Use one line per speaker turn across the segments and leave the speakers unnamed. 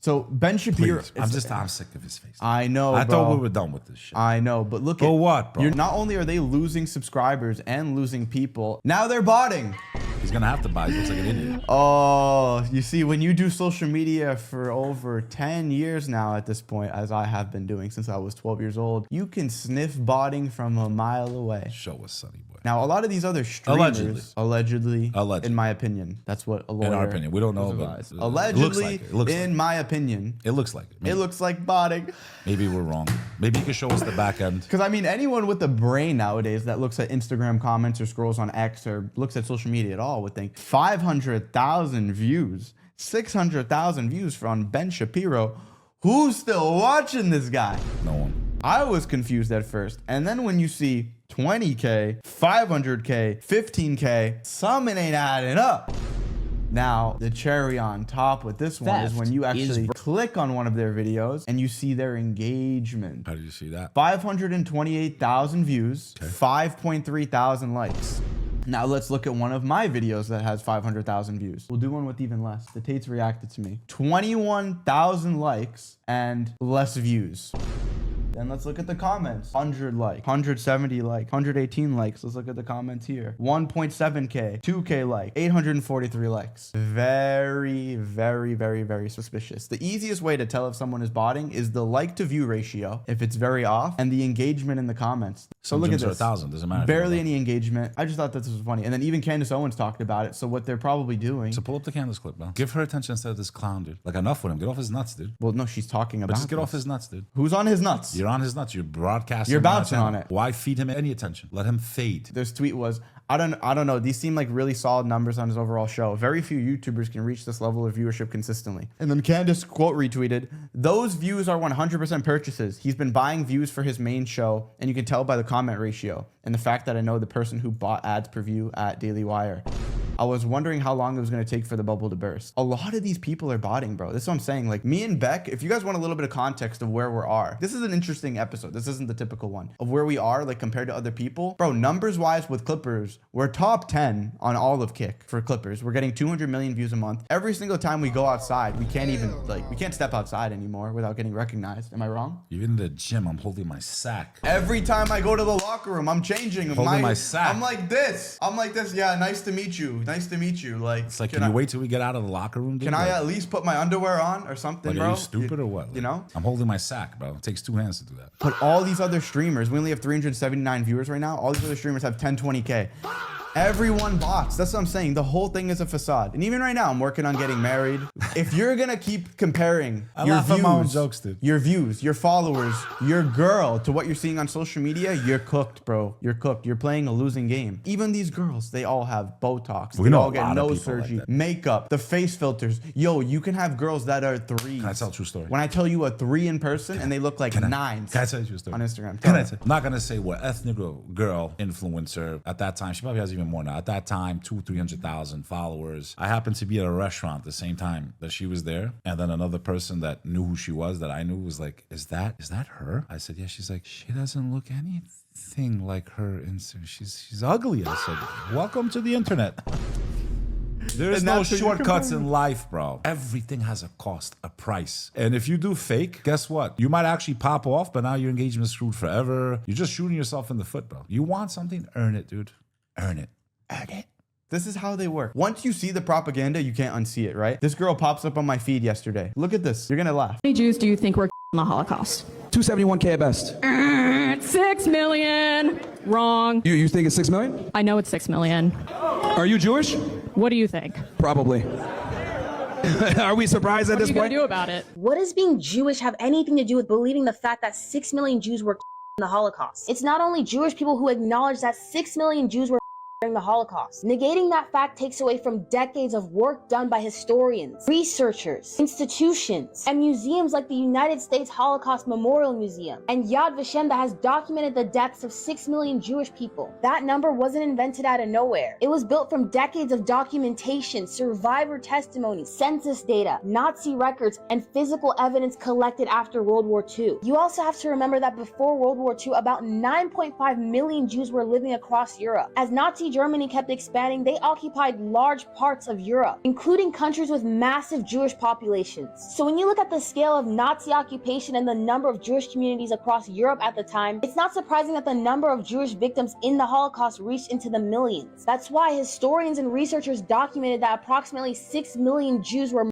So Ben Shapiro,
I'm sick of his face.
I know,
I
bro.
thought we were done with this shit.
I know, but look
For what, bro?
Not only are they losing subscribers and losing people, now they're botting.
He's gonna have to buy. He looks like an idiot.
Oh, you see, when you do social media for over 10 years now at this point, as I have been doing since I was 12 years old, you can sniff botting from a mile away.
Show us, Sonny boy.
Now, a lot of these other streamers, allegedly, in my opinion, that's what a lawyer.
In our opinion, we don't know, but
allegedly,
it looks like
in my opinion,
it looks like it.
It looks like botting.
Maybe we're wrong. Maybe you can show us the back end.
Because I mean, anyone with a brain nowadays that looks at Instagram comments or scrolls on X or looks at social media at all would think 500,000 views, 600,000 views on Ben Shapiro. Who's still watching this guy?
No one.
I was confused at first. And then when you see 20K, 500K, 15K, something ain't adding up. Now, the cherry on top with this one is when you actually click on one of their videos and you see their engagement.
How did you see that?
528,000 views, 5.3 thousand likes. Now let's look at one of my videos that has 500,000 views. We'll do one with even less. The Tates reacted to me. 21,000 likes and less views. Then let's look at the comments. 100 likes, 170 likes, 118 likes. Let's look at the comments here. 1.7K, 2K likes, 843 likes. Very, very, very, very suspicious. The easiest way to tell if someone is botting is the like to view ratio, if it's very off, and the engagement in the comments. So look at this.
1,000, doesn't matter.
Barely any engagement. I just thought that this was funny. And then even Candace Owens talked about it. So what they're probably doing.
So pull up the Candace clip, man. Give her attention instead of this clown, dude. Like, enough with him. Get off his nuts, dude.
Well, no, she's talking about
But just get off his nuts, dude.
Who's on his nuts?
You're on his nuts. You're broadcasting.
You're bouncing on it.
Why feed him any attention? Let him fade.
This tweet was, I don't know. These seem like really solid numbers on his overall show. Very few YouTubers can reach this level of viewership consistently. And then Candace quote retweeted, those views are 100% purchases. He's been buying views for his main show, and you can tell by the comment ratio and the fact that I know the person who bought ads per view at Daily Wire. I was wondering how long it was going to take for the bubble to burst. A lot of these people are botting, bro. This is what I'm saying. Like me and Beck, if you guys want a little bit of context of where we are, this is an interesting episode. This isn't the typical one of where we are, like compared to other people. Bro, numbers wise with Clippers, we're top 10 on all of Kick for Clippers. We're getting 200 million views a month. Every single time we go outside, we can't even we can't step outside anymore without getting recognized. Am I wrong?
You're in the gym. I'm holding my sack.
Every time I go to the locker room, I'm changing.
Holding my sack.
I'm like this. Yeah, nice to meet you. Nice to meet you.
It's like, can you wait till we get out of the locker room, dude?
Can I at least put my underwear on or something, bro?
Are you stupid or what?
You know?
I'm holding my sack, bro. It takes 2 hands to do that.
But all these other streamers, we only have 379 viewers right now. All these other streamers have 10, 20K. Everyone bots. That's what I'm saying. The whole thing is a facade. And even right now, I'm working on getting married. If you're gonna keep comparing your views, your followers, your girl to what you're seeing on social media, you're cooked, bro. You're cooked. You're playing a losing game. Even these girls, they all have Botox. They all get nose surgery, makeup, the face filters. Yo, you can have girls that are 3s.
Can I tell a true story?
When I tell you a 3 in person and they look like 9s.
Can I tell you a true story?
On Instagram.
I'm not gonna say what ethnic girl influencer at that time. She probably has even more now. At that time, 200,000-300,000 followers. I happened to be at a restaurant at the same time that she was there, and then another person that knew who she was, that I knew, was like, "Is that her?" I said, "Yeah." She's like, "She doesn't look anything like her. She's ugly." I said, "Welcome to the internet." There's no shortcuts in life, bro. Everything has a cost, a price. And if you do fake, guess what? You might actually pop off, but now your engagement's screwed forever. You're just shooting yourself in the foot, bro. You want something? Earn it, dude. Earn it. Earn it.
This is how they work. Once you see the propaganda, you can't unsee it, right? This girl pops up on my feed yesterday. Look at this. You're gonna laugh.
How many Jews do you think were in the Holocaust?
271K at best.
6 million. Wrong.
You think it's 6 million?
I know it's 6 million.
Are you Jewish?
What do you think?
Probably. Are we surprised at this point?
What are you gonna do about it?
What does being Jewish have anything to do with believing the fact that 6 million Jews were in the Holocaust? It's not only Jewish people who acknowledge that 6 million Jews were during the Holocaust. Negating that fact takes away from decades of work done by historians, researchers, institutions, and museums like the United States Holocaust Memorial Museum and Yad Vashem that has documented the deaths of 6 million Jewish people. That number wasn't invented out of nowhere. It was built from decades of documentation, survivor testimony, census data, Nazi records, and physical evidence collected after World War II. You also have to remember that before World War II, about 9.5 million Jews were living across Europe. As Nazi Nazi Germany kept expanding, they occupied large parts of Europe, including countries with massive Jewish populations. So when you look at the scale of Nazi occupation and the number of Jewish communities across Europe at the time, it's not surprising that the number of Jewish victims in the Holocaust reached into the millions. That's why historians and researchers documented that approximately 6 million Jews were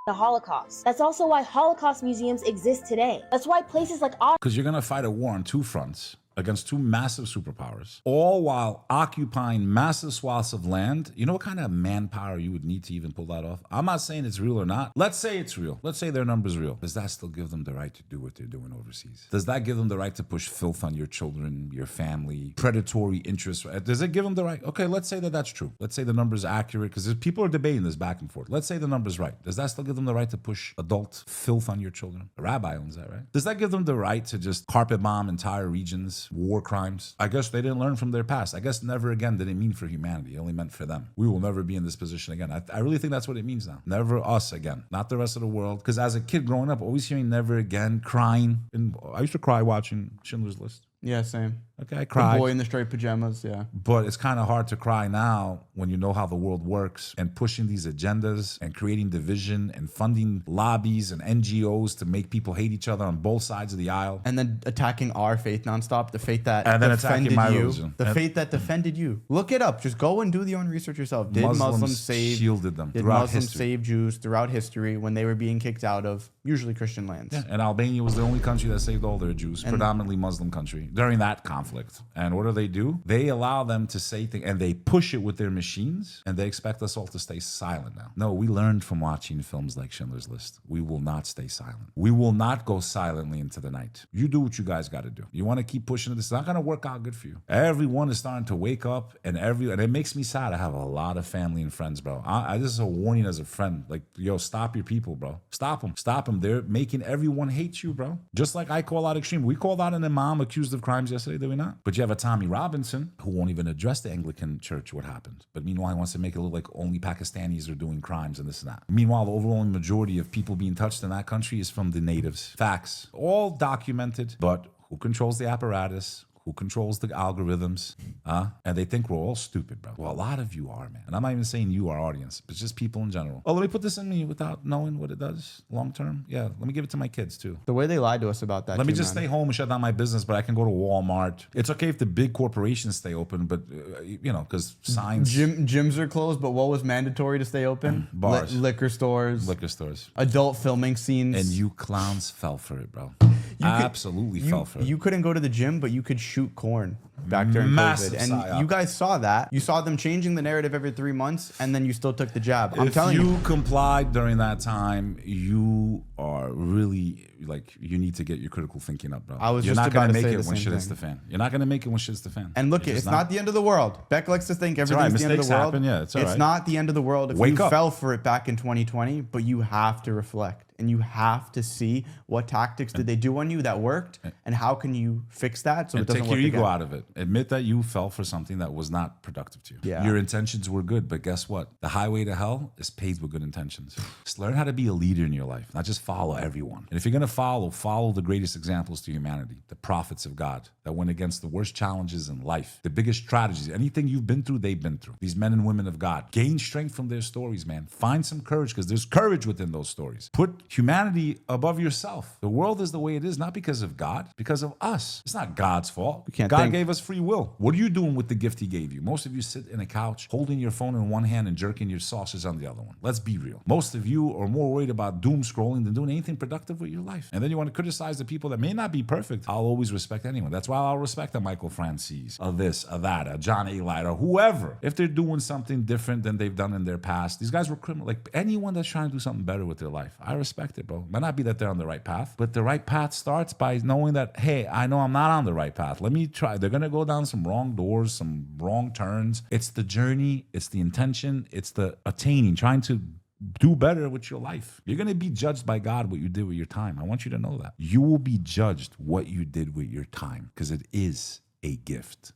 the Holocaust. That's also why Holocaust museums exist today. That's why places like
Because you're going to fight a war on two fronts against two massive superpowers, all while occupying massive swaths of land. You know what kind of manpower you would need to even pull that off? I'm not saying it's real or not. Let's say it's real. Let's say their number's real. Does that still give them the right to do what they're doing overseas? Does that give them the right to push filth on your children, your family, predatory interests? Does it give them the right? Okay, let's say that that's true. Let's say the number's accurate, because people are debating this back and forth. Let's say the number's right. Does that still give them the right to push adult filth on your children? The rabbi owns that, right? Does that give them the right to just carpet bomb entire regions? War crimes? I guess they didn't learn from their past. I guess never again did it mean for humanity. It only meant for them. We will never be in this position again. I really think that's what it means now. Never us again. Not the rest of the world. Because as a kid growing up, always hearing never again, crying. And I used to cry watching Schindler's List.
Yeah, same.
Okay, I cried.
The boy in the striped pajamas, yeah.
But it's kind of hard to cry now when you know how the world works, and pushing these agendas and creating division and funding lobbies and NGOs to make people hate each other on both sides of the aisle.
And then attacking our faith nonstop, the faith that
and then
defended
attacking my
you.
religion.
The faith that defended you. Look it up. Just go and do your own research yourself. Did Muslims save
shielded them
Did
throughout
Muslims
history.
save Jews throughout history when they were being kicked out of usually Christian lands?
Yeah, and Albania was the only country that saved all their Jews, predominantly Muslim country, during that conflict. And what do? They allow them to say things, and they push it with their machines, and they expect us all to stay silent now. No, we learned from watching films like Schindler's List. We will not stay silent. We will not go silently into the night. You do what you guys got to do. You want to keep pushing it. It's not going to work out good for you. Everyone is starting to wake up, and it makes me sad. I have a lot of family and friends, bro. This is a warning as a friend. Like, yo, stop your people, bro. Stop them. Stop them. They're making everyone hate you, bro. Just like I call out extreme. We called out an imam accused of crimes yesterday, did we not? But you have a Tommy Robinson who won't even address the Anglican Church what happened. But meanwhile, he wants to make it look like only Pakistanis are doing crimes and this and that. Meanwhile, the overwhelming majority of people being touched in that country is from the natives. Facts. All documented, but who controls the apparatus? Who controls the algorithms, and they think we're all stupid, bro. Well, a lot of you are, man. And I'm not even saying you, our audience, but just people in general. Oh, let me put this in me without knowing what it does long term. Yeah, let me give it to my kids too.
The way they lied to us about that.
Let me just stay home and shut down my business, but I can go to Walmart. It's okay if the big corporations stay open, but because signs.
Gyms are closed, but what was mandatory to stay open?
Bars.
Liquor stores. Adult filming scenes.
And you clowns fell for it, bro. Absolutely fell for it.
You couldn't go to the gym, but you could shoot corn back during
Massive
COVID. And
psyop.
you guys saw that. You saw them changing the narrative every 3 months, and then you still took the jab. I'm telling you.
If you complied during that time, you are really, you need to get your critical thinking up, bro.
You're not going to
make it when shit hits the fan. You're not going to make it when shit's the fan.
And look, it's not the end of the world. Beck likes to think everything's the end of the world.
Happen, yeah, it's all right.
It's not the end of the world if you fell for it back in 2020, but you have to reflect. And you have to see what tactics did they do on you that worked, and how can you fix that so it doesn't work again.
Take your ego out of it. Admit that you fell for something that was not productive to you.
Yeah.
Your intentions were good, but guess what? The highway to hell is paved with good intentions. Just learn how to be a leader in your life, not just follow everyone. And if you're going to follow the greatest examples to humanity, the prophets of God that went against the worst challenges in life, the biggest tragedies, anything you've been through, they've been through. These men and women of God. Gain strength from their stories, man. Find some courage, because there's courage within those stories. Put humanity above yourself. The world is the way it is, not because of God, because of us. It's not God's fault. God gave us free will. What are you doing with the gift he gave you? Most of you sit in a couch holding your phone in one hand and jerking your sausage on the other one. Let's be real. Most of you are more worried about doom scrolling than doing anything productive with your life. And then you want to criticize the people that may not be perfect. I'll always respect anyone. That's why I'll respect a Michael Francis, a this, a that, a John A. Light, or whoever. If they're doing something different than they've done in their past. These guys were criminal. Like anyone that's trying to do something better with their life, I respect it, bro. Might not be that they're on the right path, but the right path starts by knowing that, hey, I know I'm not on the right path. Let me try. They're going to go down some wrong doors, some wrong turns. It's the journey. It's the intention. It's the attaining, trying to do better with your life. You're going to be judged by God what you did with your time. I want you to know that. You will be judged what you did with your time, because it is a gift.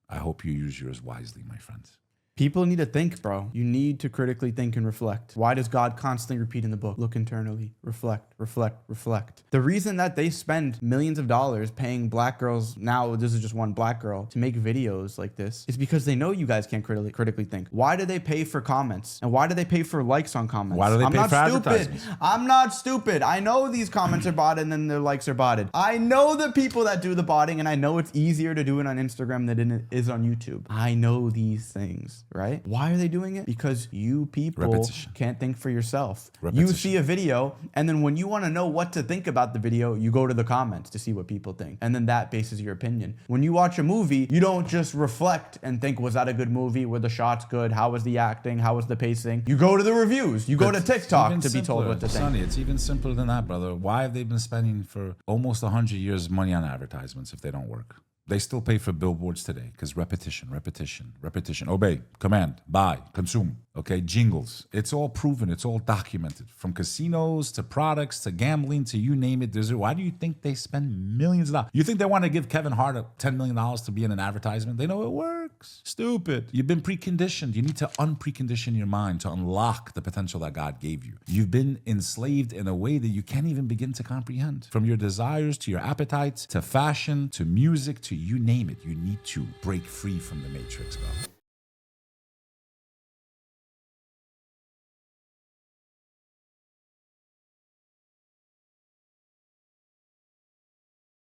I hope you use yours wisely, my friends.
People need to think, bro. You need to critically think and reflect. Why does God constantly repeat in the book? Look internally, reflect, reflect, reflect. The reason that they spend millions of dollars paying black girls, now this is just one black girl, to make videos like this, is because they know you guys can't critically think. Why do they pay for comments? And why do they pay for likes on comments?
Why do they
I'm
pay
not
for
stupid.
advertisements?
I'm not stupid. I know these comments are botted and then their likes are botted. I know the people that do the botting, and I know it's easier to do it on Instagram than it is on YouTube. I know these things, right? Why are they doing it? Because you people
Repetition.
can't think for yourself.
Repetition.
You see a video, and then when you want to know what to think about the video, you go to the comments to see what people think. And then that bases your opinion. When you watch a movie, you don't just reflect and think, was that a good movie? Were the shots good? How was the acting? How was the pacing? You go to the reviews. You go to
It's
TikTok
even
to be told
simpler,
what to think.
Sonny, it's even simpler than that, brother. Why have they been spending for almost 100 years money on advertisements if they don't work? They still pay for billboards today because repetition, repetition, repetition. Obey, command, buy, consume. Okay, jingles. It's all proven. It's all documented. From casinos to products to gambling to you name it. Why do you think they spend millions of dollars? You think they want to give Kevin Hart $10 million to be in an advertisement? They know it works. Stupid. You've been preconditioned. You need to unprecondition your mind to unlock the potential that God gave you. You've been enslaved in a way that you can't even begin to comprehend. From your desires to your appetites to fashion to music to you name it. You need to break free from the matrix, bro.